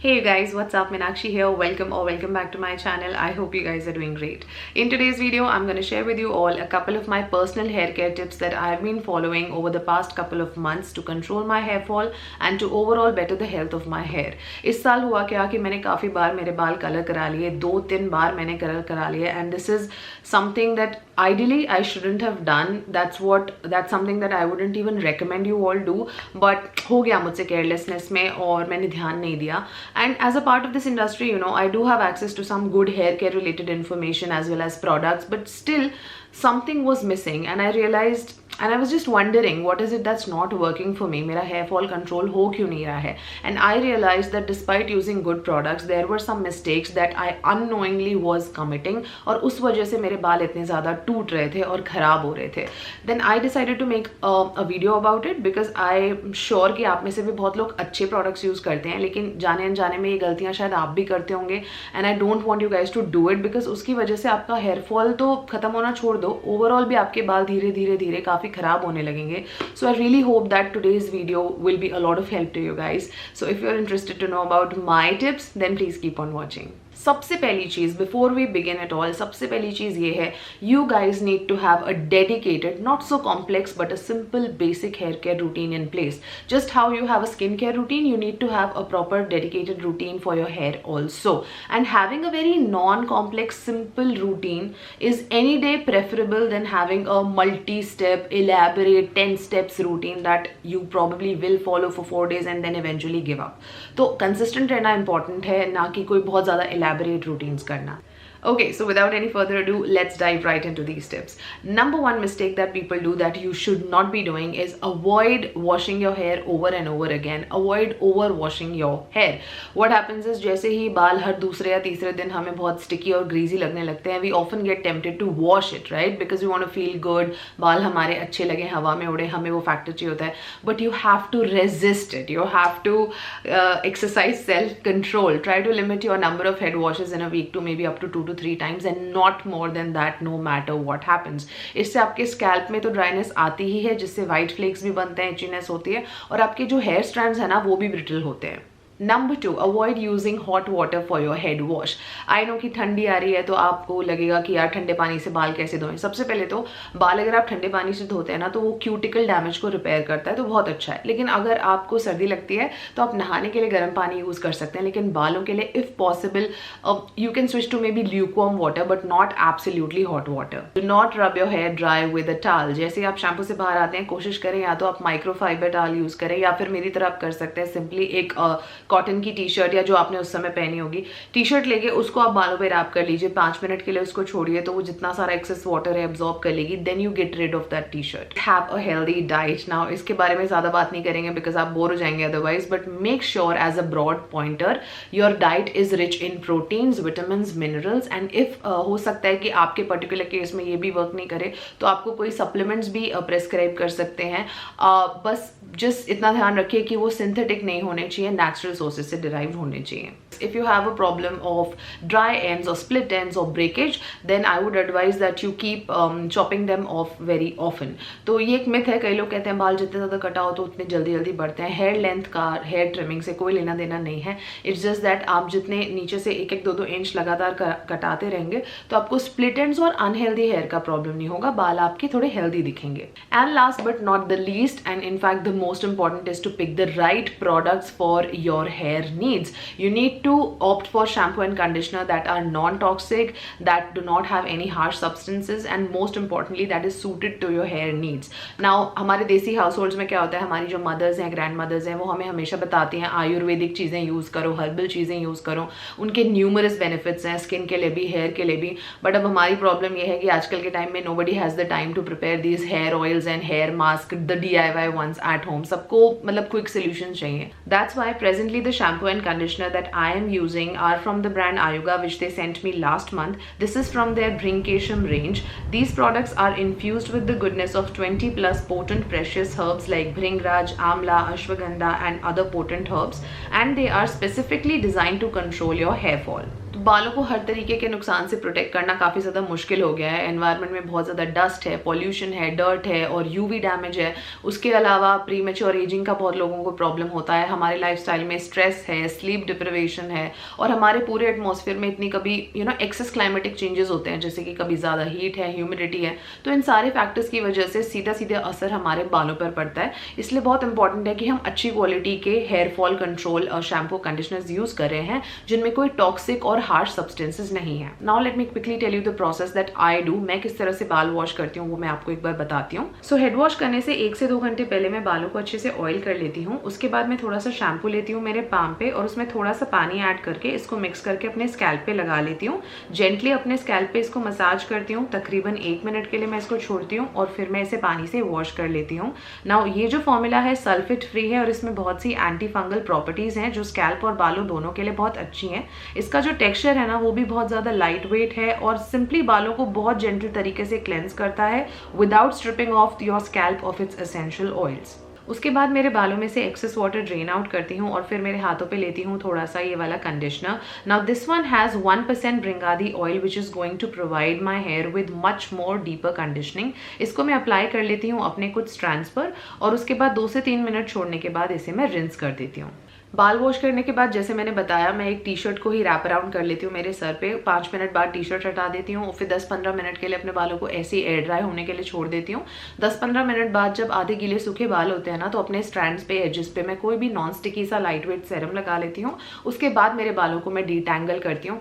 Hey you guys, what's up? Meenakshi here. Welcome back to my channel. I hope you guys are doing great. In today's video, I'm going to share with you all a couple of my personal hair care tips that I've been following over the past couple of months to control my hair fall and to overall better the health of my hair. इस साल हुआ क्या कि मैंने काफ़ी बार मेरे बाल colour करा लिए, 2-3 बार मैंने कलर करा लिए, and this is something that ideally I shouldn't have done. That's something that I wouldn't even recommend you all do, but हो गया मुझसे carelessness में और मैंने ध्यान नहीं दिया. And as a part of this industry, you know, I do have access to some good hair care related information as well as products, but still something was missing, and I realized, and I was just wondering, what is it that's not working for me? मेरा hair fall control हो क्यों नहीं रहा है? And I realized that despite using good products, there were some mistakes that I unknowingly was committing, और उस वजह से मेरे बाल इतने ज़्यादा टूट रहे थे और ख़राब हो रहे थे. Then I decided to make a video about it because I'm sure कि आप में से भी बहुत लोग अच्छे products use करते हैं, लेकिन जाने अनजाने में ये गलतियाँ शायद आप भी करते होंगे, and I don't want you guys to do it because उसकी वजह से आपका hair fall तो ख़त्म होना छोड़ दो, ओवरऑल भी आपके बाल धीरे धीरे काफ़ी ख़राब होने लगेंगे. So I really hope that today's video will be a lot of help to you guys. So if you are interested to know about my tips then please keep on watching. सबसे पहली चीज़ before we begin at all, सबसे पहली चीज़ ये है, you guys need to have a dedicated, not so complex but a simple basic hair care routine in place. Just how you have a skincare routine, you need to have a proper dedicated routine for your hair also. And having a very non-complex simple routine is any day preferable than having a multi-step elaborate 10 steps routine that you probably will follow for 4 days and then eventually give up. तो consistent रहना important है, ना कि कोई बहुत ज़्यादा elaborate routines करना. Okay, so without any further ado, let's dive right into these tips. Number one mistake that people do that you should not be doing is avoid washing your hair over and over again. Avoid over washing your hair. What happens is, जैसे ही बाल हर दूसरे या तीसरे दिन हमें बहुत sticky और greasy लगने लगते हैं, we often get tempted to wash it, right? Because we want to feel good, बाल हमारे अच्छे लगे, हवा में उड़े, हमें वो factor चाहिए होता है. But you have to resist it. You have to exercise self-control. Try to limit your number of head washes in a week to maybe up to 2 to 3 times and not more than that, no matter what happens. इससे आपके scalp में तो dryness आती ही है, जिससे white flex भी बनते हैं, इचीनेस होती है, और आपके जो हेयर स्ट्रैंड्स है ना वो भी ब्रिटल होते हैं. Number 2, avoid using hot water for your head wash. I know कि ठंडी आ रही है तो आपको लगेगा कि यार ठंडे पानी से बाल कैसे धोएं. सबसे पहले तो बाल अगर आप ठंडे पानी से धोते हैं ना तो वो क्यूटिकल डैमेज को रिपेयर करता है, तो बहुत अच्छा है. लेकिन अगर आपको सर्दी लगती है तो आप नहाने के लिए गर्म पानी यूज़ कर सकते हैं, लेकिन बालों के लिए if possible you can switch to maybe lukewarm water but not absolutely hot water. Do not rub your hair dry with a towel. जैसे आप शैम्पू से बाहर आते हैं, कोशिश करें या तो आप माइक्रोफाइबर टॉवल यूज़ करें, या फिर मेरी तरह आप कर सकते हैं सिंपली एक कॉटन की टी शर्ट या जो आपने उस समय पहनी होगी, टी शर्ट लेके उसको आप बालों पे रैप कर लीजिए, 5 मिनट के लिए उसको छोड़िए, तो वो जितना सारा एक्सेस वाटर है एब्जॉर्ब कर लेगी. Then you get rid of that T shirt. Have a healthy diet. Now इसके बारे में ज्यादा बात नहीं करेंगे बिकॉज आप बोर हो जाएंगे otherwise, but make sure as a broad pointer your diet is rich in proteins, vitamins, minerals, and if हो सकता है कि आपके पर्टिकुलर केस में ये भी वर्क नहीं करे तो आपको कोई सप्लीमेंट्स भी प्रेस्क्राइब कर सकते हैं. बस जस्ट इतना ध्यान रखिए कि वो सिंथेटिक नहीं होने चाहिए, नेचुरल सोर्सेज से डिराइव होने चाहिए. If you have a problem of dry ends or split ends or breakage, then I would advise that you keep chopping them off very often. तो ये एक मिथ है, कई लोग कहते हैं बाल जितने ज़्यादा कटाओ तो उतने जल्दी बढ़ते हैं. हेयर लेंथ का हेयर ट्रिमिंग से कोई लेना देना नहीं है. इट्स जस्ट दैट आप जितने नीचे से 1-1, 2-2 इंच लगातार कटाते रहेंगे तो आपको स्प्लिट एंड्स और अनहेल्दी हेयर का प्रॉब्लम नहीं होगा, बाल आपके थोड़े हेल्दी दिखेंगे. And last but not the least, and in fact the most important, is to pick the right products for your hair needs. You need to opt for shampoo and conditioner that are non-toxic, that do not have any harsh substances, and most importantly that is suited to your hair needs. Now हमारे देसी households में क्या होता है, हमारी जो mother's हैं, grand mother's हैं, वो हमें हमेशा बताती हैं आयुर्वेदिक चीज़ें यूज़ करो, हर्बल चीज़ें यूज़ करो, उनके न्यूमरस बेनिफिट्स हैं स्किन के लिए भी, हेयर के लिए भी. बट अब हमारी प्रॉब्लम ये है कि आजकल के टाइम में nobody has the time to prepare these hair oils and hair mask, the DIY ones at home. सबको मतलब क्विक सोल्यूशन चाहिए. That's why presently the shampoo and conditioner that I am using are from the brand Ayuga, which they sent me last month. This is from their Brinkesham range. These products are infused with the goodness of 20 plus potent precious herbs like Bhringraj, Amla, Ashwagandha and other potent herbs, and they are specifically designed to control your hair fall. तो बालों को हर तरीके के नुकसान से protect करना काफ़ी ज़्यादा मुश्किल हो गया है। एनवायरनमेंट में बहुत ज़्यादा डस्ट है, पॉल्यूशन है, डर्ट है और यूवी डैमेज है। उसके अलावा प्रीमेच्योर एजिंग का बहुत लोगों को प्रॉब्लम होता है। हमारे लाइफस्टाइल में स्ट्रेस है, स्लीप डिप्रिवेशन है और हमारे पूरे एटमॉस्फेयर में इतनी कभी एक्सेस क्लाइमेटिक चेंजेस होते हैं, जैसे कि कभी ज़्यादा हीट है, ह्यूमिडिटी है। तो इन सारे फैक्टर्स की वजह से सीधा सीधा असर हमारे बालों पर पड़ता है। इसलिए बहुत इंपॉर्टेंट है कि हम अच्छी क्वालिटी के हेयर फॉल कंट्रोल और शैम्पू कंडीशनर्स यूज कर रहे हैं जिनमें कोई टॉक्सिक और हार्श सब्सटेंसेस नहीं है। Now let me quickly tell you the process that I do. मैं किस तरह से बाल वॉश करती हूँ वो मैं आपको एक बार बताती हूँ। सो हेड वॉश करने से 1 से 2 घंटे पहले मैं बालों को अच्छे से ऑयल कर लेती हूँ। उसके बाद मैं थोड़ा सा शैम्पू लेती हूँ मेरे पाम पे और उसमें थोड़ा सा पानी ऐड करके इसको मिक्स करके अपने स्कैल्प पे लगा लेती हूँ। जेंटली अपने स्कैल्प पे इसको मसाज करती हूँ। तकरीबन 1 मिनट के लिए मैं इसको छोड़ती हूँ और फिर मैं इसे पानी से वॉश कर लेती हूँ। नाउ ये जो फॉर्मूला है सल्फेट फ्री है और इसमें बहुत सी एंटी फंगल प्रॉपर्टीज हैं जो स्कैल्प और बालों दोनों के लिए बहुत अच्छी हैं। इसका जो टेक्सचर है ना वो भी बहुत ज़्यादा लाइट वेट है और सिंपली बालों को बहुत जेंटल तरीके से क्लेंस करता है without stripping off your scalp of its essential oils. उसके बाद मेरे बालों में से एक्सेस वाटर ड्रेन आउट करती हूँ और फिर मेरे हाथों पे लेती हूँ थोड़ा सा ये वाला conditioner. Now this one has 1% Bhringadi oil which is going to provide my hair with much more deeper conditioning. इसको मैं अप्लाई कर लेती हूँ अपने कुछ स्ट्रैंड्स पर और उसके बाद 2 से 3 मिनट छोड़ने के बाद इसे मैं रिंस कर देती हूँ। बाल वॉश करने के बाद जैसे मैंने बताया मैं एक टी शर्ट को ही रैप अराउंड कर लेती हूँ मेरे सर पे। 5 मिनट बाद टी शर्ट हटा देती हूँ, फिर 10-15 मिनट के लिए अपने बालों को ऐसे ही एयर ड्राई होने के लिए छोड़ देती हूँ। 10-15 मिनट बाद जब आधे गीले सूखे बाल होते हैं ना तो अपने स्ट्रैंड्स पे एजेस पे मैं कोई भी नॉन स्टिकी सा लाइट वेट सेरम लगा लेती हूँ। उसके बाद मेरे बालों को मैं डिटैंगल करती हूँ।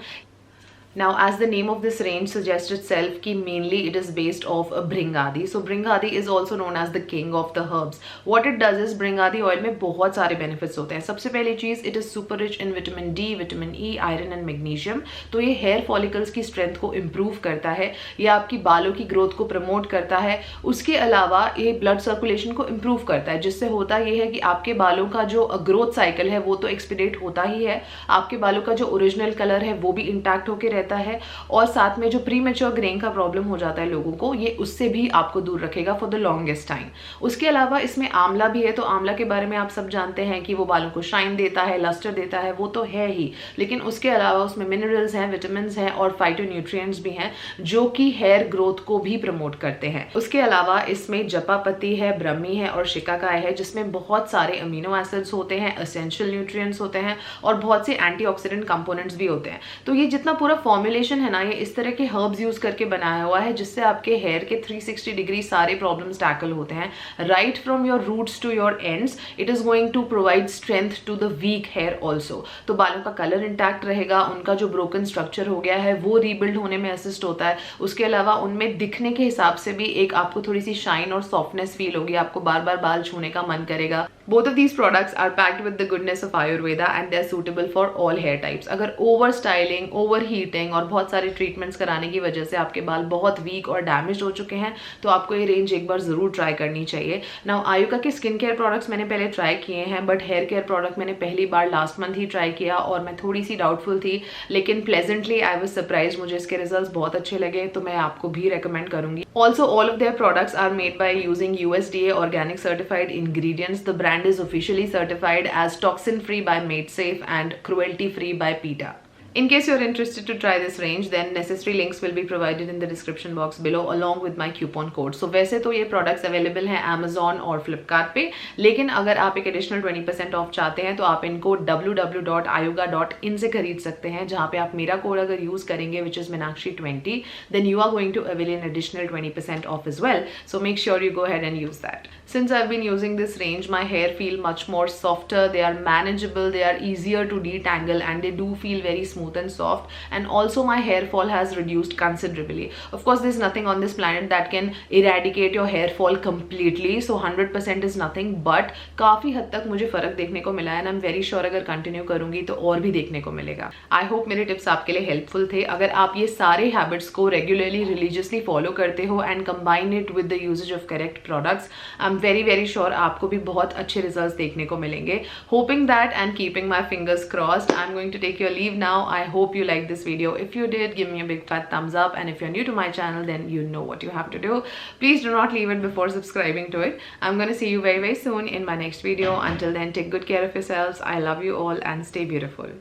Now, as the name of this range suggests itself, कि mainly it is based off a Bringadi. So Bringadi is also known as the king of the herbs. What it does is Bringadi oil में बहुत सारे benefits होते हैं। सबसे पहली चीज़ it is super rich in vitamin D, vitamin E, iron and magnesium. तो ये hair follicles की strength को improve करता है, ये आपकी बालों की growth को promote करता है। उसके अलावा ये blood circulation को improve करता है, जिससे होता ये है कि आपके बालों का जो growth cycle है वो तो expedite होता ही है, आपके बालों का जो original color है वो भी intact होके है और साथ में जो प्रीमेच्योर ग्रेइंग का प्रॉब्लम हो जाता है लोगों को, ये उससे भी आपको दूर रखेगा फॉर द लॉन्गेस्ट टाइम। उसके अलावा इसमें आंवला भी है, तो आंवला के बारे में आप सब जानते हैं कि वो बालों को शाइन देता है, लस्टर देता है, वो तो है ही, लेकिन उसके अलावा उसमें मिनरल्स हैं, विटामिन हैं और फाइटोन्यूट्रिएंट्स भी हैं जो कि हेयर ग्रोथ को भी प्रमोट करते हैं। उसके अलावा इसमें जपा पत्ती है, ब्रह्मी है और शिकाकाय है जिसमें बहुत सारे अमीनो एसिड्स होते हैं, एसेंशियल न्यूट्रिएंट्स होते हैं और बहुत से एंटीऑक्सीडेंट कंपोनेंट्स भी होते हैं। तो ये जितना पूरा फॉर्मुलेशन है ना ये इस तरह के हर्ब्स यूज करके बनाया हुआ है जिससे आपके हेयर के 360 डिग्री सारे प्रॉब्लम्स टैकल होते हैं, right from your roots to your ends. It is going to provide strength to the weak hair also. तो बालों का कलर इंटैक्ट रहेगा, उनका जो ब्रोकन स्ट्रक्चर हो गया है वो रीबिल्ड होने में असिस्ट होता है। उसके अलावा उनमें दिखने के हिसाब से भी एक आपको थोड़ी सी शाइन और सॉफ्टनेस फील होगी, आपको बार बार बाल छूने का मन करेगा। Both of these products are packed with the goodness of Ayurveda and they are suitable for all hair types. अगर ओवर स्टाइलिंग, ओवर हीटिंग और बहुत सारे ट्रीटमेंट्स कराने की वजह से आपके बाल बहुत वीक और डैमेज हो चुके हैं तो आपको ये रेंज एक बार जरूर ट्राई करनी चाहिए। नाउ आयुका के स्किन केयर प्रोडक्ट्स मैंने पहले ट्राई किए हैं, बट हेयर केयर प्रोडक्ट मैंने पहली बार लास्ट मंथ ही ट्राई किया और मैं थोड़ी सी डाउटफुल थी, लेकिन प्लेजेंटली आई वाज सरप्राइज्ड, मुझे इसके रिजल्ट्स बहुत अच्छे लगे, तो मैं आपको भी रेकमेंड करूंगी। Also all of their products are made by using USDA organic certified ingredients. The brand is officially certified as toxin free by MadeSafe and cruelty free by PETA. In case you're interested to try this range, then necessary links will be provided in the description box below along with my coupon code. So वैसे तो ये products available हैं Amazon और Flipkart पे, लेकिन अगर आप एक additional 20% ऑफ चाहते हैं तो आप इनको www.ayuga.in से खरीद सकते हैं, जहाँ पे आप मेरा कोड अगर यूज करेंगे which is Meenakshi20, then you are going to avail an additional 20% off as well. So make sure you go ahead and use that. Since I've been using this range, my hair feel much more softer, they are manageable, they are easier to detangle and they do feel very smooth and soft, and also my hair fall has reduced considerably. Of course there's nothing on this planet that can eradicate your hair fall completely, so 100% is nothing, but काफी हद तक मुझे फर्क देखने को मिला है and I'm very sure अगर कंटिन्यू करूंगी तो और भी देखने को मिलेगा। I hope मेरे टिप्स आपके लिए हेल्पफुल थे। अगर आप ये सारे हैबिट्स को रेगुलरली रिलीजियसली फॉलो करते हो and combine it with the usages of correct products, I am very sure आपको भी बहुत अच्छे रिजल्ट्स देखने को मिलेंगे। Hoping that and keeping my fingers crossed, I am going to take your leave now. I hope you liked this video. If you did, give me a big fat thumbs up, and if you're new to my channel, then you know what you have to do. Please do not leave it before subscribing to it. I'm gonna see you very soon in my next video. Until then, take good care of yourselves. I love you all and stay beautiful.